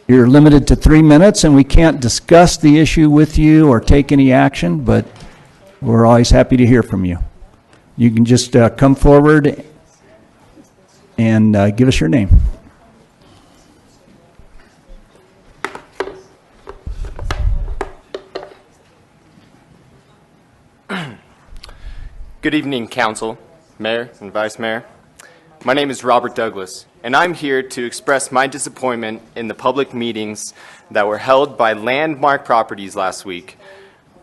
You're limited to 3 minutes, and we can't discuss the issue with you or take any action, but we're always happy to hear from you. You can just come forward and give us your name. Good evening, Council, Mayor, and Vice Mayor. My name is Robert Douglas, and I'm here to express my disappointment in the public meetings that were held by Landmark Properties last week.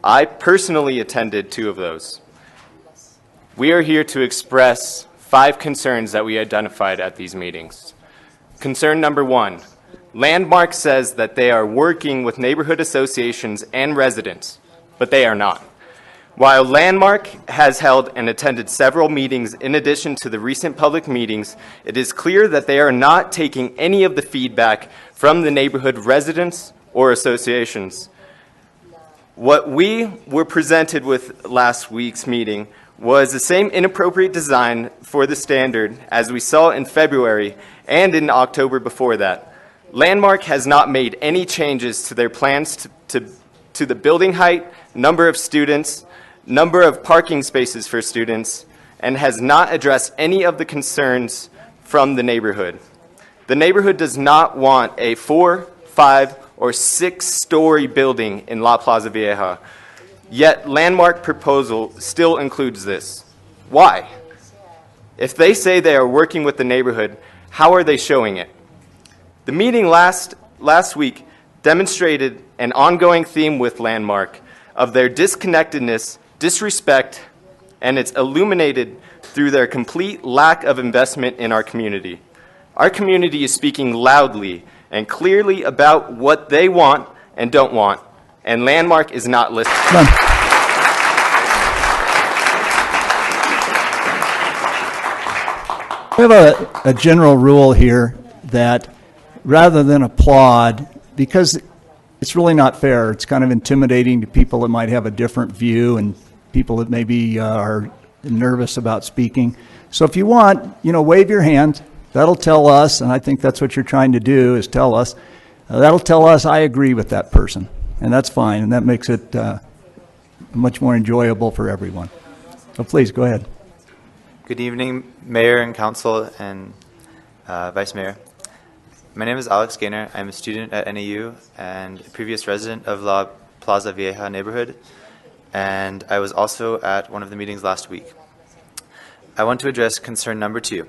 I personally attended 2 of those. We are here to express 5 concerns that we identified at these meetings. Concern number 1, Landmark says that they are working with neighborhood associations and residents, but they are not. While Landmark has held and attended several meetings in addition to the recent public meetings, it is clear that they are not taking any of the feedback from the neighborhood residents or associations. What we were presented with last week's meeting was the same inappropriate design for the standard as we saw in February and in October before that. Landmark has not made any changes to their plans to the building height, number of students, number of parking spaces for students, and has not addressed any of the concerns from the neighborhood. The neighborhood does not want a 4, 5, or 6-story building in La Plaza Vieja, yet Landmark proposal still includes this. Why? If they say they are working with the neighborhood, how are they showing it? The meeting last week demonstrated an ongoing theme with Landmark of their disconnectedness, disrespect, and it's illuminated through their complete lack of investment in our community. Our community is speaking loudly and clearly about what they want and don't want, and Landmark is not listening. We have a general rule here that rather than applaud, because it's really not fair, it's kind of intimidating to people that might have a different view and people that maybe are nervous about speaking. So if you want, wave your hand. That'll tell us, and I think that's what you're trying to do, is tell us. That'll tell us I agree with that person, and that's fine, and that makes it much more enjoyable for everyone. So please, go ahead. Good evening, Mayor and Council and Vice Mayor. My name is Alex Gaynor. I'm a student at NAU and a previous resident of La Plaza Vieja neighborhood, and I was also at one of the meetings last week. I want to address concern number 2.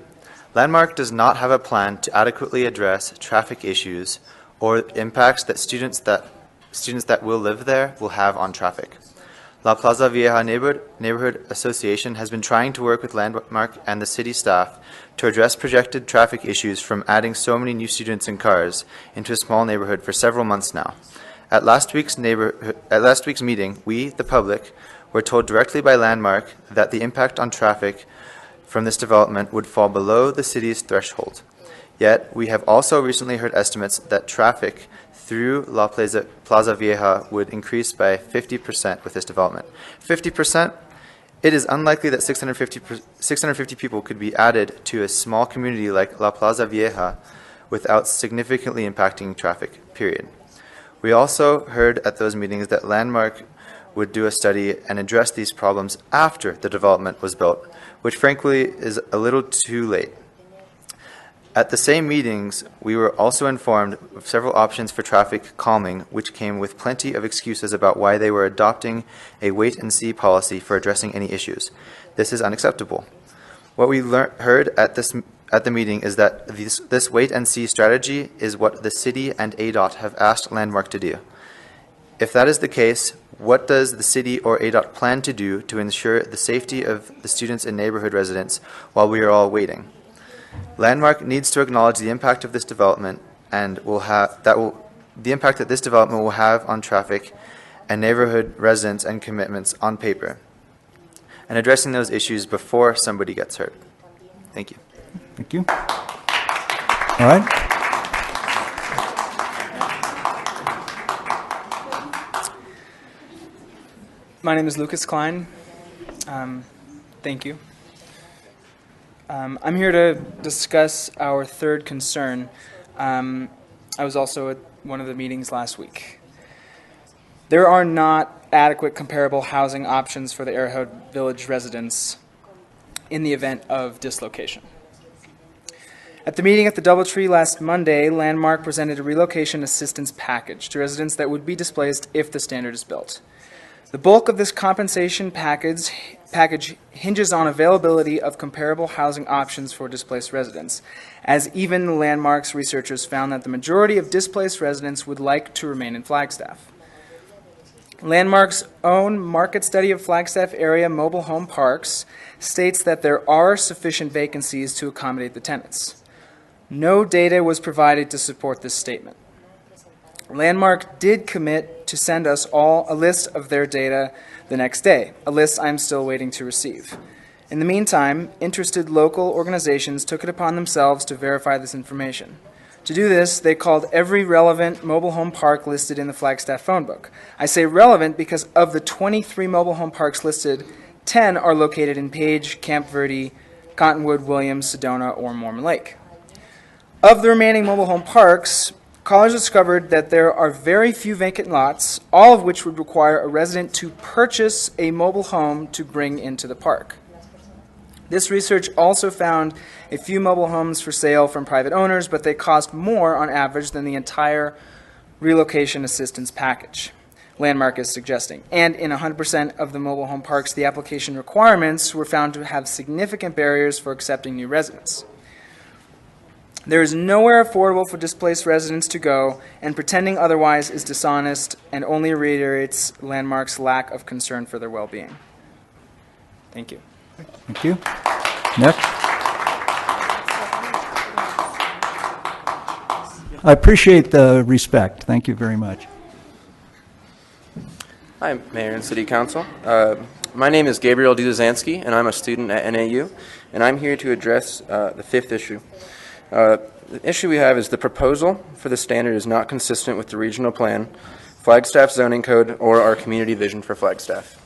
Landmark does not have a plan to adequately address traffic issues or impacts that students that will live there will have on traffic. La Plaza Vieja Neighborhood Association has been trying to work with Landmark and the city staff to address projected traffic issues from adding so many new students and cars into a small neighborhood for several months now. At last week's meeting, we, the public, were told directly by Landmark that the impact on traffic from this development would fall below the city's threshold. Yet, we have also recently heard estimates that traffic through La Plaza Vieja would increase by 50% with this development. 50%? It is unlikely that 650 people could be added to a small community like La Plaza Vieja without significantly impacting traffic, period. We also heard at those meetings that Landmark would do a study and address these problems after the development was built, which frankly is a little too late. At the same meetings, we were also informed of several options for traffic calming, which came with plenty of excuses about why they were adopting a wait-and-see policy for addressing any issues. This is unacceptable. What we heard at the meeting is that this wait-and-see strategy is what the city and ADOT have asked Landmark to do. If that is the case, what does the city or ADOT plan to do to ensure the safety of the students and neighborhood residents while we are all waiting? Landmark needs to acknowledge the impact of this development and the impact that this development will have on traffic and neighborhood residents and commitments on paper, and addressing those issues before somebody gets hurt. Thank you. Thank you. All right. My name is Lucas Klein. Thank you. I'm here to discuss our third concern. I was also at one of the meetings last week. There are not adequate comparable housing options for the Arrowhead Village residents in the event of dislocation. At the meeting at the Doubletree last Monday, Landmark presented a relocation assistance package to residents that would be displaced if the standard is built. The bulk of this compensation package hinges on availability of comparable housing options for displaced residents, as even Landmark's researchers found that the majority of displaced residents would like to remain in Flagstaff. Landmark's own market study of Flagstaff area mobile home parks states that there are sufficient vacancies to accommodate the tenants. No data was provided to support this statement. Landmark did commit to send us all a list of their data the next day, a list I'm still waiting to receive. In the meantime, interested local organizations took it upon themselves to verify this information. To do this, they called every relevant mobile home park listed in the Flagstaff phone book. I say relevant because of the 23 mobile home parks listed, 10 are located in Page, Camp Verde, Cottonwood, Williams, Sedona, or Mormon Lake. Of the remaining mobile home parks, college discovered that there are very few vacant lots, all of which would require a resident to purchase a mobile home to bring into the park. This research also found a few mobile homes for sale from private owners, but they cost more on average than the entire relocation assistance package, Landmark is suggesting. And in 100% of the mobile home parks, the application requirements were found to have significant barriers for accepting new residents. There is nowhere affordable for displaced residents to go, and pretending otherwise is dishonest and only reiterates Landmark's lack of concern for their well-being. Thank you. Thank you. Nick? I appreciate the respect. Thank you very much. Hi, Mayor and City Council. My name is Gabriel Duzansky, and I'm a student at NAU, and I'm here to address the fifth issue. The issue we have is the proposal for the standard is not consistent with the regional plan, Flagstaff zoning code, or our community vision for Flagstaff.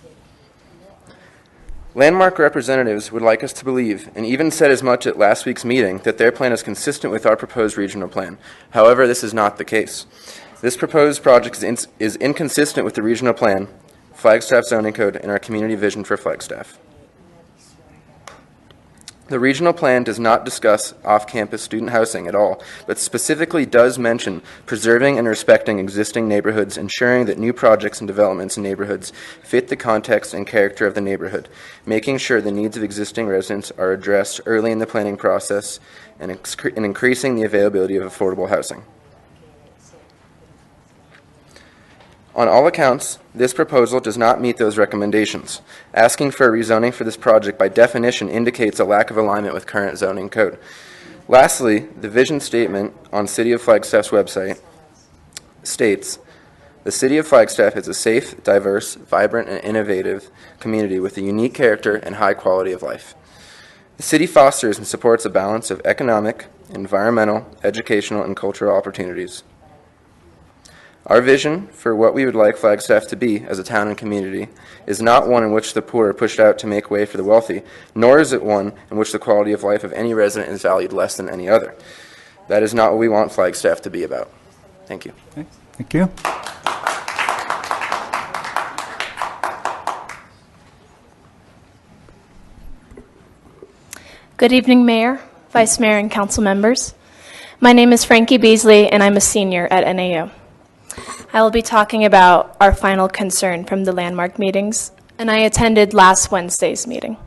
Landmark representatives would like us to believe, and even said as much at last week's meeting, that their plan is consistent with our proposed regional plan. However, this is not the case. This proposed project is inconsistent with the regional plan, Flagstaff zoning code, and our community vision for Flagstaff. The regional plan does not discuss off-campus student housing at all, but specifically does mention preserving and respecting existing neighborhoods, ensuring that new projects and developments in neighborhoods fit the context and character of the neighborhood, making sure the needs of existing residents are addressed early in the planning process, and increasing the availability of affordable housing. On all accounts, this proposal does not meet those recommendations. Asking for a rezoning for this project by definition indicates a lack of alignment with current zoning code. Lastly, the vision statement on City of Flagstaff's website states, "The City of Flagstaff is a safe, diverse, vibrant, and innovative community with a unique character and high quality of life. The city fosters and supports a balance of economic, environmental, educational, and cultural opportunities. Our vision for what we would like Flagstaff to be as a town and community is not one in which the poor are pushed out to make way for the wealthy, nor is it one in which the quality of life of any resident is valued less than any other. That is not what we want Flagstaff to be about." Thank you. Okay. Thank you. Good evening, Mayor, Vice Mayor, and Council members. My name is Frankie Beasley, and I'm a senior at NAU. I will be talking about our final concern from the Landmark meetings, and I attended last Wednesday's meeting.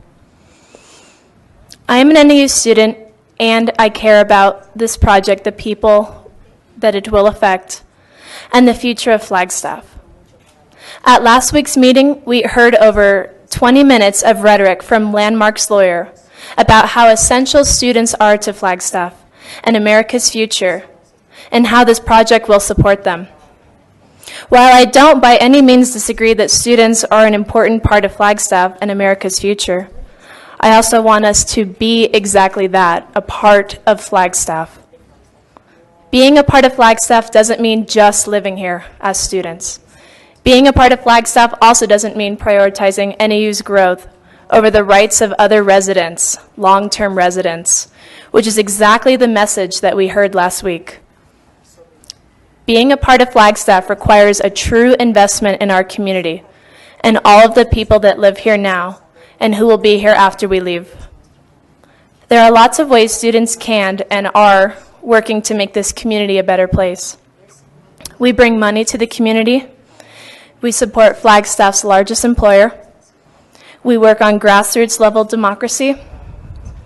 I am an NAU student, and I care about this project, the people that it will affect, and the future of Flagstaff. At last week's meeting, we heard over 20 minutes of rhetoric from Landmark's lawyer about how essential students are to Flagstaff and America's future, and how this project will support them. While I don't by any means disagree that students are an important part of Flagstaff and America's future, I also want us to be exactly that, a part of Flagstaff. Being a part of Flagstaff doesn't mean just living here as students. Being a part of Flagstaff also doesn't mean prioritizing NAU's growth over the rights of other residents, long-term residents, which is exactly the message that we heard last week. Being a part of Flagstaff requires a true investment in our community and all of the people that live here now and who will be here after we leave. There are lots of ways students can and are working to make this community a better place. We bring money to the community. We support Flagstaff's largest employer. We work on grassroots level democracy.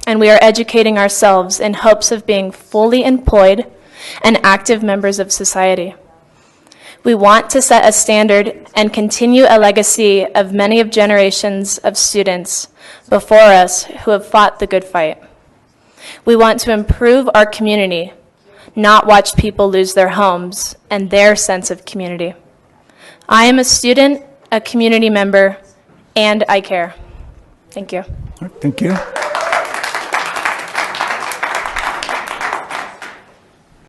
And we are educating ourselves in hopes of being fully employed and active members of society. We want to set a standard and continue a legacy of many of generations of students before us who have fought the good fight. We want to improve our community, not watch people lose their homes and their sense of community. I am a student, a community member, and I care. Thank you. Thank you.